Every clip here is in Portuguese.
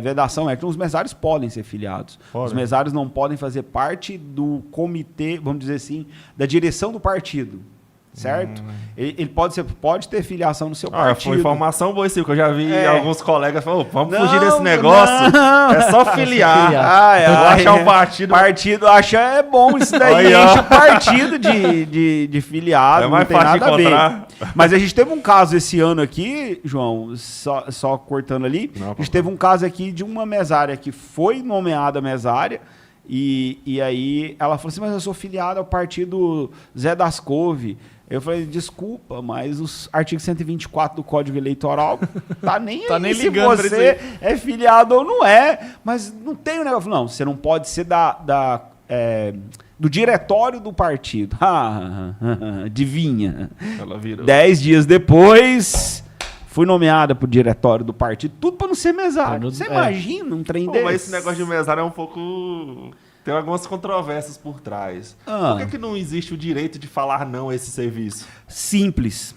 vedação étnica. Os mesários podem ser filiados. Os mesários não podem fazer parte do comitê, vamos dizer assim, da direção do partido. Certo? Ele pode ter filiação no seu partido. Foi informação boa isso, que eu já vi alguns colegas falando, vamos fugir desse negócio. É só filiar. Achar um partido. Partido acha é bom isso daí. Enche o partido de filiado. É mais fácil de encontrar. Mas a gente teve um caso esse ano aqui, João, só cortando ali. A gente teve um caso aqui de uma mesária que foi nomeada mesária. E aí ela falou assim, mas eu sou filiada ao partido Zé das Couve. Eu falei, desculpa, mas os artigos 124 do Código Eleitoral tá nem aí se você é filiado ou não é. Mas não tem o negócio. Não, você não pode ser do diretório do partido. Adivinha. Ela virou. 10 dias depois, fui nomeada pro diretório do partido. Tudo para não ser mesário. Você imagina um trem desse? Mas esse negócio de mesário é um pouco... Tem algumas controvérsias por trás. Por que não existe o direito de falar não a esse serviço? Simples.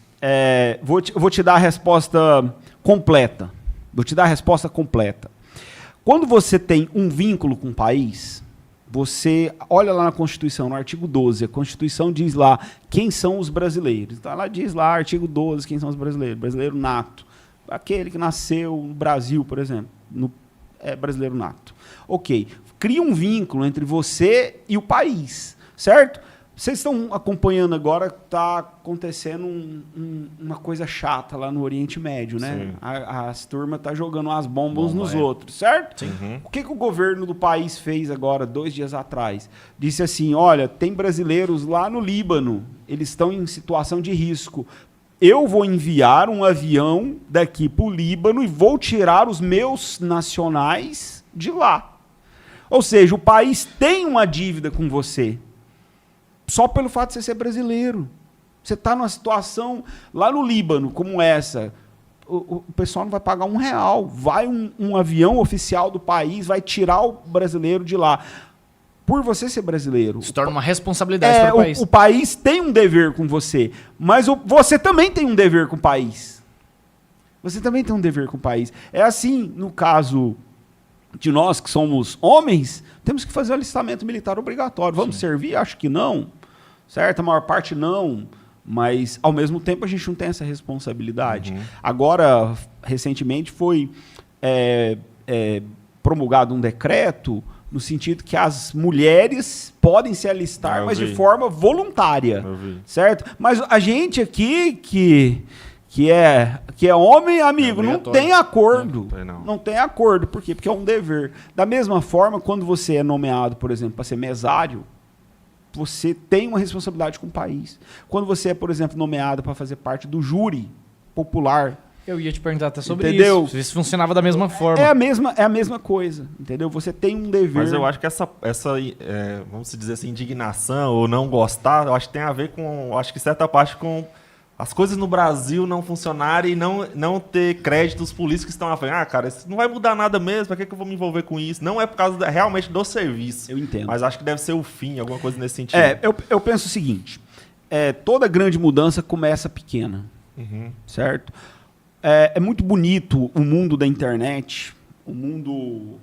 Vou te dar a resposta completa. Quando você tem um vínculo com o país, você olha lá na Constituição, no artigo 12, a Constituição diz lá quem são os brasileiros. Então ela diz lá, artigo 12, quem são os brasileiros. Brasileiro nato. Aquele que nasceu no Brasil, por exemplo, é brasileiro nato. Ok. Cria um vínculo entre você e o país, certo? Vocês estão acompanhando agora, está acontecendo uma coisa chata lá no Oriente Médio, né? As turmas estão jogando as bombas nos outros, certo? O que o governo do país fez agora, 2 dias atrás? Disse assim, olha, tem brasileiros lá no Líbano, eles estão em situação de risco. Eu vou enviar um avião daqui para o Líbano e vou tirar os meus nacionais de lá. Ou seja, o país tem uma dívida com você, só pelo fato de você ser brasileiro. Você está numa situação lá no Líbano, como essa, o pessoal não vai pagar R$1. Vai um avião oficial do país, vai tirar o brasileiro de lá. Por você ser brasileiro. Se torna uma responsabilidade para o país. O país tem um dever com você, mas você também tem um dever com o país. Você também tem um dever com o país. É assim, no caso... de nós que somos homens, temos que fazer o alistamento militar obrigatório. Vamos servir? Acho que não. Certo? A maior parte não. Mas, ao mesmo tempo, a gente não tem essa responsabilidade. Agora, recentemente, foi promulgado um decreto no sentido que as mulheres podem se alistar, mas de forma voluntária. Certo? Mas a gente aqui que é homem, amigo, não tem acordo. Não tem acordo. Por quê? Porque é um dever. Da mesma forma, quando você é nomeado, por exemplo, para ser mesário, você tem uma responsabilidade com o país. Quando você é, por exemplo, nomeado para fazer parte do júri popular... Eu ia te perguntar até sobre isso. Isso funcionava da mesma forma. É a mesma coisa, entendeu? Você tem um dever... Mas eu acho que essa vamos dizer assim, indignação ou não gostar, eu acho que tem a ver com, acho que certa parte com... as coisas no Brasil não funcionarem e não ter crédito os políticos que estão à frente. Cara, isso não vai mudar nada mesmo, para que eu vou me envolver com isso? Não é por causa realmente do serviço. Eu entendo. Mas acho que deve ser o fim, alguma coisa nesse sentido. Eu penso o seguinte, toda grande mudança começa pequena, certo? É muito bonito o mundo da internet, o mundo...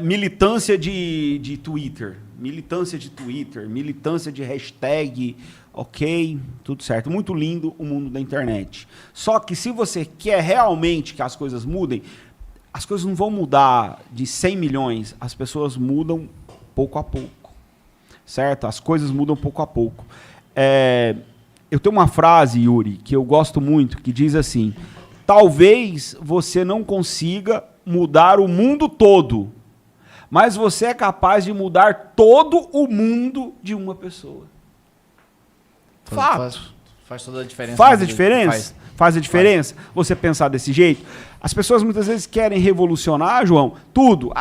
militância de Twitter, militância de hashtag... Ok, tudo certo. Muito lindo o mundo da internet. Só que se você quer realmente que as coisas mudem, as coisas não vão mudar de 100 milhões. As pessoas mudam pouco a pouco. Certo? As coisas mudam pouco a pouco. Eu tenho uma frase, Yuri, que eu gosto muito, que diz assim, talvez você não consiga mudar o mundo todo, mas você é capaz de mudar todo o mundo de uma pessoa. Fato. Faz toda a diferença. Faz a diferença? Faz a diferença? Você pensar desse jeito? As pessoas muitas vezes querem revolucionar, João, tudo.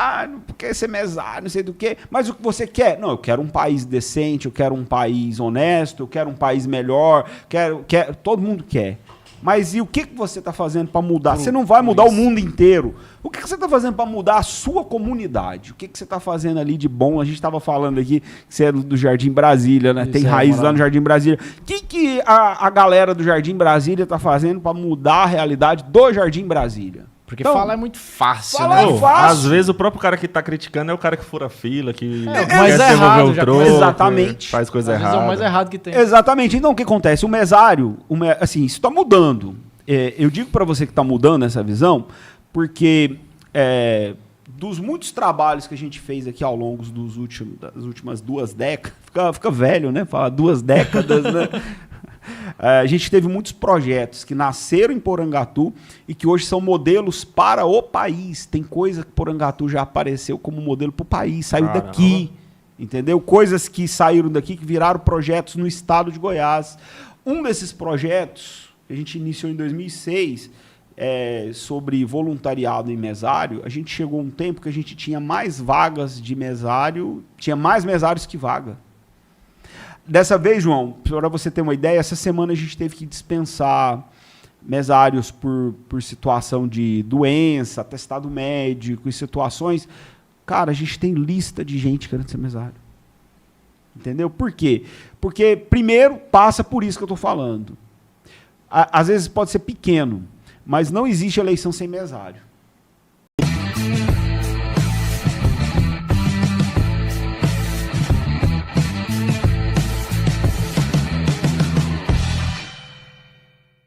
Porque ser mesário, não sei do quê. Mas o que você quer? Não, eu quero um país decente, eu quero um país honesto, eu quero um país melhor, todo mundo quer. Mas e o que você está fazendo para mudar? Você não vai mudar o mundo inteiro. O que você está fazendo para mudar a sua comunidade? O que você está fazendo ali de bom? A gente estava falando aqui que você é do Jardim Brasília, né? Tem raiz lá no Jardim Brasília. O que a galera do Jardim Brasília está fazendo para mudar a realidade do Jardim Brasília? Porque Então, falar é muito fácil, falar né? é fácil. Às vezes o próprio cara que tá criticando é o cara que fura fila, que mas quer é devolver errado, o já troco, começa- Exatamente. faz coisa Às vezes errada. é o mais errado que tem. Exatamente. Então, o que acontece? O mesário, assim, isso está mudando. Eu digo para você que está mudando essa visão, porque dos muitos trabalhos que a gente fez aqui ao longo das últimas 2 décadas, fica velho, né? Falar 2 décadas, né? A gente teve muitos projetos que nasceram em Porangatu e que hoje são modelos para o país. Tem coisa que Porangatu já apareceu como modelo para o país, saiu Caramba. daqui, entendeu? Coisas que saíram daqui, que viraram projetos no estado de Goiás. Um desses projetos, que a gente iniciou em 2006, sobre voluntariado em mesário. A gente chegou a um tempo que a gente tinha mais vagas de mesário, tinha mais mesários que vaga. Dessa vez, João, para você ter uma ideia, essa semana a gente teve que dispensar mesários por situação de doença, atestado médico e situações. Cara, a gente tem lista de gente querendo ser mesário. Entendeu? Por quê? Porque, primeiro, passa por isso que eu estou falando. Às vezes pode ser pequeno, mas não existe eleição sem mesário.